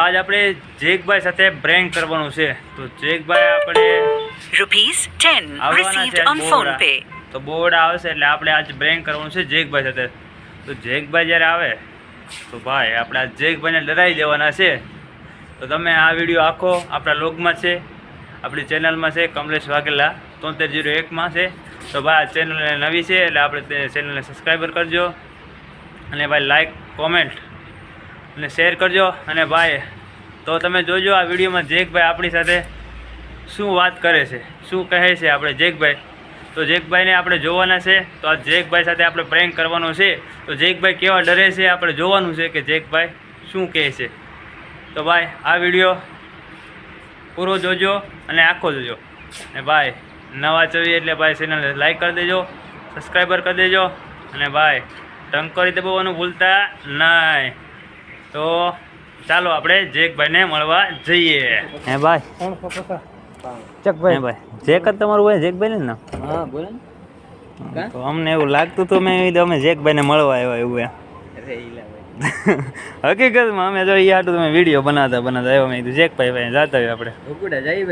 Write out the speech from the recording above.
આજ આપણે જેકભાઈ સાથે પ્રેન્ક કરવાનું છે. તો જેકભાઈ આપણે ₹10 આવવાના received છે on phone pay. તો બોર્ડ આવશે એટલે આપણે આજ પ્રેન્ક કરવાનું છે જેકભાઈ સાથે. તો જેકભાઈ જ્યારે આવે તો ભાઈ આપણે આ જેકભાઈને ડરાવી દેવાના છે. તો તમે આ વિડીયો આખો આપણા લોગમાં છે, આપણી ચેનલમાં છે, કમલેશ વાઘેલા 7301માં છે. તો ભાઈ આ ચેનલ નવી છે એટલે આપણે તે ચેનલને સબસ્ક્રાઈબર કરજો અને ભાઈ લાઈક, કોમેન્ટ અને શેર કરજો. અને ભાઈ તો તમે જોજો આ વિડીયોમાં જેકભાઈ આપણી સાથે શું વાત કરે છે, શું કહે છે આપણે જેકભાઈ. તો જેકભાઈને આપણે જોવાના છે. તો આ જેકભાઈ સાથે આપણે પ્રેન્ક કરવાનો છે. તો જેકભાઈ કેવા ડરે છે આપણે જોવાનું છે કે જેકભાઈ શું કહે છે. તો ભાઈ આ વિડીયો પૂરો જોજો અને આખો જોજો. અને ભાઈ નવા જોઈએ એટલે ભાઈ ચેનલને લાઈક કરી દેજો, સબસ્ક્રાઈબર કરી દેજો અને ભાઈ ટંકોરી દબાવવાનું ભૂલતા નહીં. તો ચાલો આપણે જેકભાઈને મળવા જઈએ. હે ભાઈ ભાઈ જેક જ તમારું હોય જેકભાઈ ને નામ? હા બોલે તો અમને એવું લાગતું હતું અમે જેકભાઈને મળવા આવ્યા એવું એમ. હકીકતમાં અમે જો ઈ હાટું તમે વિડીયો બનાવતા આવ્યા. મેં કીધું જેકભાઈ ભાઈ જાતા હોય આપણે જઈએ